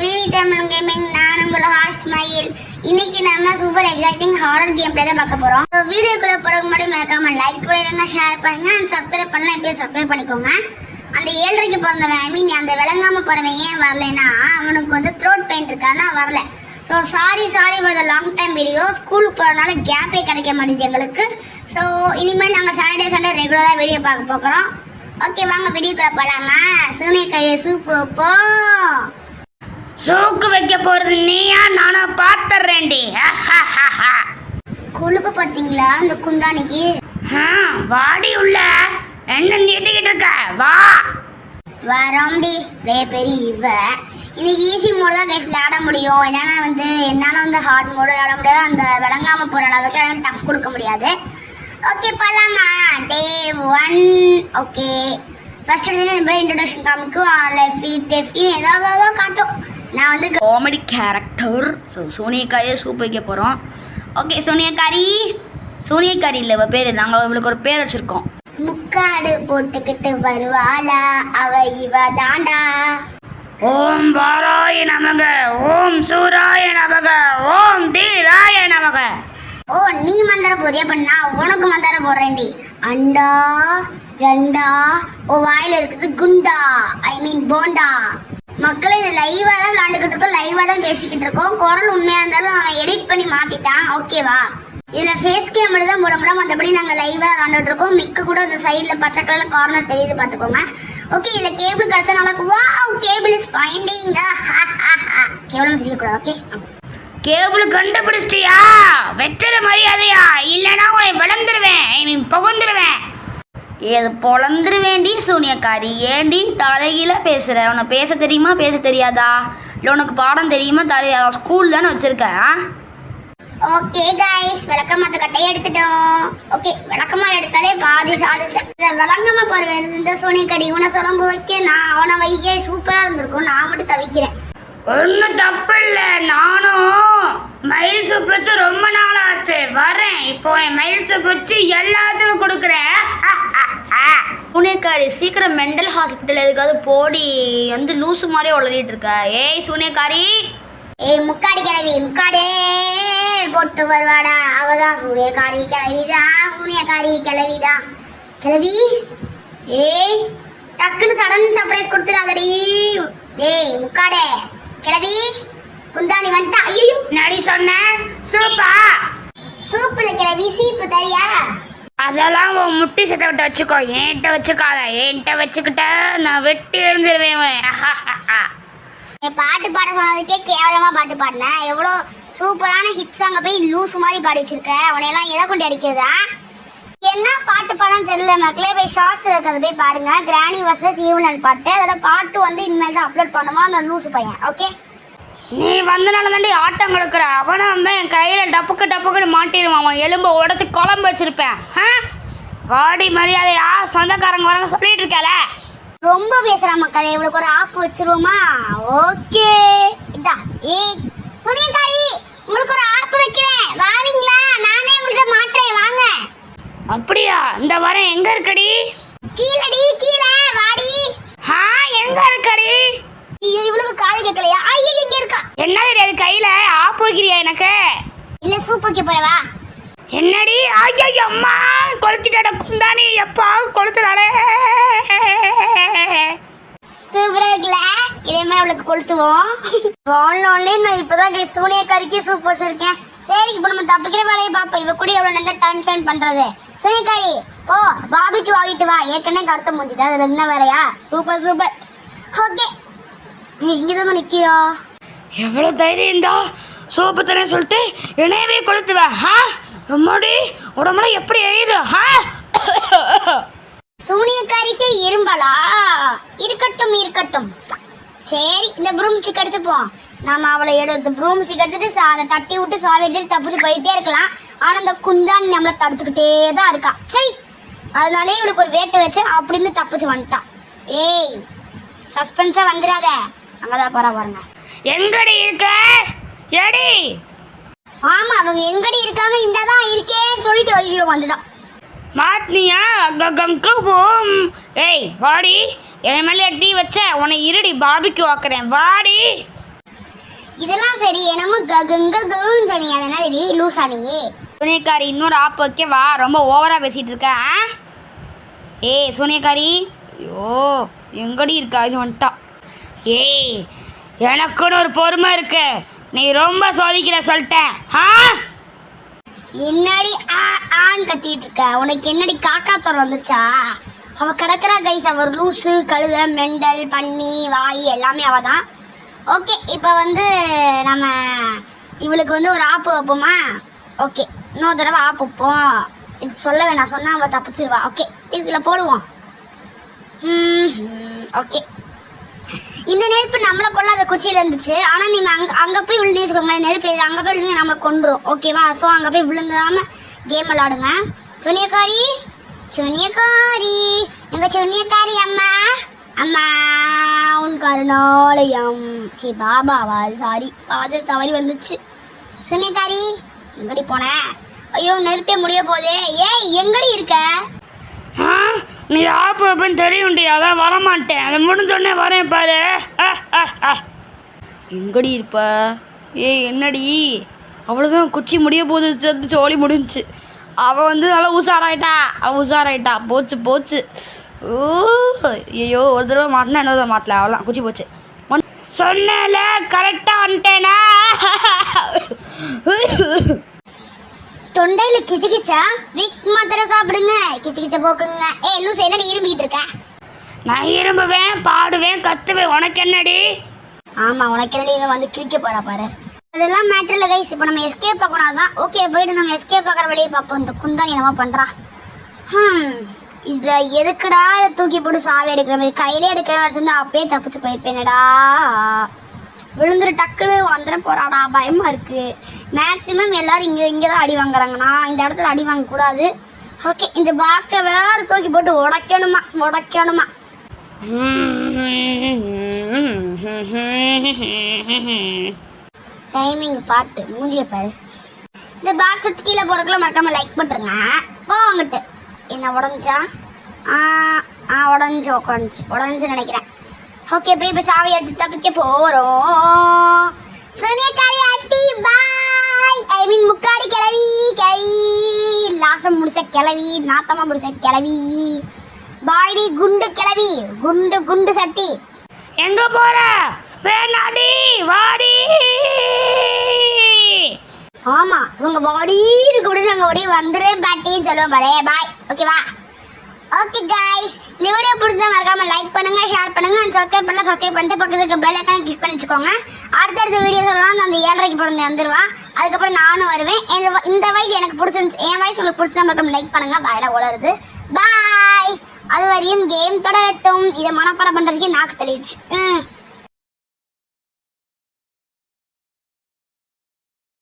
விவி Tamil gaming. நான் உங்களோட ஹாஸ்ட் மயில். இன்னைக்கு நம்ம super exciting horror game play தான் பார்க்க போறோம். வீடியோக்குள்ள போறதுக்கு முன்னாடி மறக்காம லைக் பண்ணுங்க, ஷேர் பண்ணுங்க, அண்ட் சப்ஸ்கிரைப் பண்ணலாம். இப்பயே சப்ஸ்கிரைப் பண்ணிக்கோங்க. அந்த 7:30க்கு பிறந்தவன், ஐ மீன் அந்த விளங்காம போறவன் ஏன் வரலைன்னா அவனுக்கு வந்து த்ரோட் பெயின் இருக்கான்னா வரல. So sorry for the long time video. ஸ்கூலுக்கு போகிறனால கேப்பே கிடைக்க மாட்டேங்குது எங்களுக்கு. ஸோ இனிமேல் நாங்கள் சாட்டர்டே சண்டே ரெகுலராக வீடியோ பார்க்க போகிறோம். ஓகே, வாங்க வீடியோக்குள்ள போகலாமா? சூனியக்காரி சூப்பு வைப்போம். சூக்கு வைக்க போறது நீயா நானா பாத்துறேன்டி. கொழுப்பு பார்த்தீங்களா அந்த குந்தானிக்கு? வாடி உள்ள என்ன நீட்டிக்கிட்டு இருக்க? வா வரோம்டி. பெரிய இவ இன்னைக்கு ஈஸி மோடு தான் கைஸ் விளையாட முடியும். என்னன்னா வந்து என்னால் வந்து ஹார்ட் மோடு விளையாட முடியாது. அந்த விளங்காம போகிற அளவுக்கு டஃப் கொடுக்க முடியாது. ஓகே போகலாமா? டே 1. ஓகே, ஃபர்ஸ்ட் எடுத்து இந்த மாதிரி இன்ட்ரடக்ஷன் காமிக்கும். ஏதாவது காட்டும். நான் வந்து காமெடி கேரக்டர். ஸோ சோனியக்காரியே சூப் வைக்க போகிறோம். ஓகே, சோனியக்காரி இல்லை இவ பேர். நாங்கள் இவளுக்கு ஒரு பேர் வச்சுருக்கோம். முக்காடு போட்டுக்கிட்டு வருவாளா அவ இவ தாண்டா. ஓம் வாராய நமக, ஓம் சூராய நமக, ஓம் தீராய நமக. ஓ, நீ மந்திர போறியா? பண்ணா உனக்கு மந்திர போடுறேன்டி. அண்டா ஜண்டா ஓ வாயில இருக்குது குண்டா, ஐ மீன் போண்டா. மக்களே இது லைவா தான் விளாண்டுக்கிட்டு இருக்கோம், லைவா தான் பேசிக்கிட்டு இருக்கோம். குரல் உண்மையா இருந்தாலும் அவன் எடிட் பண்ணி மாத்திட்டான். ஓகேவா? இதுல ஃபேஸ் கேமரா தான் போட முடியும். மற்றபடி நாங்கள் லைவா விளாண்டுட்டு இருக்கோம். மிக்க கூட இந்த சைட்ல பச்சை கலர் கார்னர் தெரியுது, பார்த்துக்கோங்க. ஓகே, இதுல கேபிள் கிடைச்சா நல்லா. Wow, cable is finding. கேவலம் சிரிக்கக்கூடாது. Okay, cable கண்டுபிடிச்சிட்டியா? வெச்சத மரியாதையா, இல்லைன்னா உன்னை வளர்ந்துருவேன், நீ புகந்துருவேன். ஏது பொழந்துருவேண்டி சூனியக்காரி. ஏண்டி தலைகீழ பேசுற? உனக்கு பேச தெரியுமா பேச தெரியாதா? இல்லை உனக்கு பாடம் தெரியுமா தெரியாதா? ஸ்கூல் தானே வச்சிருக்க. ஓகே கைஸ், விளக்கமாத்த கட்டையை எடுத்துட்டோம். ஓகே, விளக்கமா எடுத்தாலே பாதி சாதிச்சு. விளங்கமா போறேன் இந்த சோனியக்காரி. இவனை சுரம்பு வைக்க நான் அவனை வைக்க சூப்பரா இருந்திருக்கும். நான் மட்டும் தவிக்கிறேன். ஒன்றும் தப்பு இல்லை. நானும் மயில் சூப் வச்சு ரொம்ப நாள் ஆச்சு, வரேன். இப்போ மயில் சூப் வச்சு எல்லாத்துக்கும் கொடுக்குறேன். சூனியக்காரி சீக்கிரம் மெண்டல் ஹாஸ்பிட்டல் எதுக்காவது போடி. வந்து லூசு மாதிரி உளறிட்டு இருக்க. ஏய் சூனியக்காரி. ஏய் முக்காடி கிளவி, முக்காடே போட்டு வருவாடா. அவதான் சூனியக்காரி கிளவிதான், சூனியக்காரி கிளவிதான். கிளவி ஏய் டக்குன்னு சடன் சர்ப்ரைஸ் கொடுத்துடாதடி. ஏய் முக்காடே கிளவி குந்தாணி வந்துட்டா. ஐயோ நடி சொன்ன சூப்பா? சூப்புல கிளவி சீப்பு தரியா? அதெல்லாம் உன் முட்டி சத்தை விட்டு வச்சுக்கோ, என்கிட்ட வச்சுக்காத. என்கிட்ட வச்சுக்கிட்ட நான் வெட்டி எழுந்துருவேன். பாட்டு பாட சொன்னதுக்கே கேவலமா பாட்டு பாடினேன். எவ்வளோ சூப்பரான ஹிட்ஸ் அங்கே போய் லூஸ் மாதிரி பாடி வச்சிருக்க. அவனையெல்லாம் எதை கொண்டு அடிக்கிறதா? என்ன பாட்டு பாடம் தெரியல மக்களே. போய் ஷார்ட்ஸ் இருக்கிறது போய் பாருங்க. கிராணி வர்சஸ் ஈவன் பாட்டு. அதோட பாட்டு வந்து இனிமேல் தான் அப்லோட் பண்ணுமா அந்த லூசு பையன். ஓகே, நீ வந்தனால தாண்டி ஆட்டம் கொடுக்குற. அவனை வந்து என் கையில் டப்புக்குன்னு மாட்டிடுவான். அவன் எலும்பை உடச்சி குழம்பு வச்சிருப்பேன். வாடி மரியாதையா, சொந்தக்காரங்க வராங்க சொல்லிட்டு இருக்கால. ரொம்ப பேசுறா மக்களே. இவளுக்கு ஒரு ஆப்பு வச்சிருவோமா? ஓகே, இதா. ஏய் சுனியக்காரி, உங்களுக்கு ஒரு ஆப்பு வைக்கிறேன், வாரீங்களா? நானே உங்கள்கிட்ட மாட்டுறேன், வாங்க. அப்படியா? இந்த வாரம் எங்க இருக்கடி? கீழடி, கீழே வாடி. எங்க இருக்கடி? இவளுக்கு காது கேட்கலையா? ஐயோ இங்க இருக்கா. என்னடி அது கையில ஆப்பு வைக்கிறியா எனக்கு? இல்ல சூப் வைக்க போறவா? என்னடி? ஐயோ அம்மா, கொளுத்திட்டாட குந்தாணி. எப்பா கொளுத்துறாளே. சூப்பரா இருக்குல்ல? இதே மாதிரி அவளுக்கு கொளுத்துவோம். ஆன்லைன் நான் இப்பதான் சூனியக்காரிக்கு சூப் வச்சிருக்கேன். சரி, இப்போ நம்ம தப்பிக்கிற வேலையை பார்ப்போம். இவ கூட எவ்வளவு நல்லா டைம் ஸ்பெண்ட் பண்றது. சூனியக்காரி போ, பாபிக்கு வாங்கிட்டு வா. ஏற்கனவே கருத்த முடிஞ்சுது, அதுல என்ன வேறையா? Super super. ஓகே, இங்கதான் நிக்கிறோம். எவ்வளவு தைரியம் தான் சோப்பு தானே சொல்லிட்டு என்னையவே கொளுத்துவேன். அம்மாடி உடம்புல எப்படி எரியுது. சூனியக்காரிக்கு இரும்பலா? இருக்கட்டும் இருக்கட்டும். சரி, இந்த ப்ரூம் சிக் எடுத்துப்போம். நம்ம அவளை எடுத்து ப்ரூம் சிக் எடுத்துட்டு அதை தட்டி விட்டு சாவி எடுத்துட்டு தப்பிச்சு போயிட்டே இருக்கலாம். ஆனா இந்த குந்தாணி நம்மளை தடுத்துக்கிட்டே தான் இருக்கா. சரி, அதனாலே இவளுக்கு ஒரு வேட்டை வச்சேன். அப்படின்னு தப்பிச்சு வந்துட்டான். ஏய் சஸ்பென்ஸா வந்துடாத. அங்கதான் போறா பாருங்க. எங்கடி இருக்க? ஏடி ஆமா, அவங்க எங்கடி இருக்காங்க? இந்ததான் இருக்கேன்னு சொல்லிட்டு ஐயோ வந்துதான். மாட்டினியா? போம். ஏய் வாடி, என் மேலே டீ வச்ச உன்னை இருடி பாபிக்கு வாக்குறேன். வாடி. என்னடி என்னமோ சொன்னி அது என்னடி லூசா நீ? சூனியக்காரி இன்னொரு ஆப் வைக்கவா? ரொம்ப ஓவராக பேசிகிட்டு இருக்க. ஏய் சூனியக்காரி, ஐயோ எங்கடி இருக்கா? இது வந்துட்டா. ஏய் எனக்குன்னு ஒரு பொறுமை இருக்கு, நீ ரொம்ப சோதிக்கிற சொல்லிட்டேன். என்னடி ஆண் கத்திட்டு இருக்க? உனக்கு என்னடி காக்கா தோரம் வந்துருச்சா? அவ கிடக்குறா கைஸ், அவர் லூசு கழுத மெண்டல் பன்னி வாய் எல்லாமே அவ தான். ஓகே, இப்போ வந்து நம்ம இவளுக்கு வந்து ஒரு ஆப்பு வைப்போமா? ஓகே, இன்னொரு தடவை ஆப்பு வைப்போம். இது சொல்ல வேணாம், சொன்னா அவள் தப்பிச்சிருவா. ஓகே, டிவியில் போடுவோம். ஓகே, இந்த நெருப்பு நம்மளை கொள்ளாத குச்சியில் இருந்துச்சு. ஆனால் நீங்கள் அங்கே போய் விழுந்துச்சுக்கோங்க. நெருப்பு அங்கே போய் விழுந்து நம்மளை கொண்டுரும். ஓகேவா? ஸோ அங்கே போய் விழுந்துடாம கேம் விளாடுங்க. சுனியக்காரி சுனியக்காரி எங்கள் சுனியக்காரி அம்மா அம்மா உன் கருணாலயம் சி பாபாவா? சாரி, பாஜர் தவறி வந்துச்சு. சுனியக்காரி எங்கடி போனேன்? ஐயோ நெருப்பே முடிய போதே. ஏய் எங்கடி இருக்க? நீ ஆப்பு வைப்பேன்னு தெரியும்டி, அதான் வரமாட்டேன். அதை முடிஞ்சோடனே வரேன் பாரு. எங்கடி இருப்ப? ஏய் என்னடி? அவ்வளோதான், குச்சி முடிய போது சோழி முடிஞ்சிச்சு. அவள் வந்து நல்லா உஷாராயிட்டா. போச்சு. ஓ ஐயோ, ஒரு தடவை மாட்டினா இன்னொரு தடவை மாட்டல, அவ்வளோதான் குச்சி போச்சு. சொன்னல கரெக்டாக வந்துட்டேனா? தொண்டையில கிச்சா விக்ஸ் மாத்திரை சாப்பிடுங்க, கிச்ச போக்குங்க. ஏய் லூஸ், என்னடி இரும்பிக்கிட்டு இருக்க? நான் இரும்புவேன், பாடுவேன், கத்துவேன். உனக்கு என்னடி? ஆமா, உனக்கு என்னடி? இதை வந்து கிழிக்க போறா பாரு. அதெல்லாம் மேட்டர் இல்லை கைஸ். இப்போ நம்ம எஸ்கேப் பார்க்கணும். ஓகே, போயிட்டு நம்ம எஸ்கேப் பார்க்குற வழியை பார்ப்போம். இந்த குந்தாணி என்னவோ பண்ணுறா. இதை எதுக்குடா இதை தூக்கி போட்டு சாவி எடுக்கிற மாதிரி கையிலே எடுக்கிற மாதிரி இருந்தால் அப்பயே தப்பிச்சு போயிருப்பேனடா. விழுந்துரு டக்குன்னு வந்துட போறாடா, பயமா இருக்கு. மேக்சிமம் எல்லாரும் இங்கே தான் அடி வாங்குறாங்கண்ணா, இந்த இடத்துல அடி வாங்கக்கூடாது. ஓகே, இந்த பாக்ஸை வேற தூக்கி போட்டு உடைக்கணுமா. டைமிங் பாட்டு மூஞ்சிய பாரு. இந்த பாக்ஸை கீழே போறதுக்குள்ள மறக்காம லைக் பண்ணுறேங்க. போங்கிட்டு என்ன உடஞ்சா? உடஞ்சு நினைக்கிறேன். ஓகே, போய் இப்போ சாவி எடுத்து தப்பிக்க போகிறோம். சுனியக்காரி ஆண்டி பாய். ஐ மீன் முக்காடி கிளவி லாசம் முடிச்ச கிளவி, நாத்தமா முடிச்ச கிளவி, பாய்டி குண்டு கிளவி, குண்டு சட்டி. எங்க போற? வேணாடி, வாடி. ஆமா, இவங்க வாடின்னு கூட நாங்கள் அப்படியே வந்துடுறேன் பாட்டின்னு சொல்லுவோம் பாரு. பாய். ஓகேவா? ஓகே கைஸ், இந்த வீடியோ பிடிச்சா மறக்காம லைக் பண்ணுங்க, ஷேர் பண்ணுங்க, சப்ஸ்கிரைப் பண்ணிட்டு பக்கத்துல இருக்க பெல் ஐகானை கிளிக் பண்ணி வச்சுக்கோங்க. அடுத்தடுத்த வீடியோ சொல்லலாம். அந்த 7:30க்கு பிறந்து வந்துடுவான். அதுக்கப்புறம் நானும் வருவேன். இந்த வயசு எனக்கு பிடிச்சிருந்துச்சு. என் வயசு உங்களுக்கு பிடிச்சா மறக்காம லைக் பண்ணுங்க. பாயில உளருது. பாய். அது வரையும் கேம் தொடரட்டும். இதை மனப்பாடம் பண்றதுக்கே நாக்கு தள்ளிடுச்சு.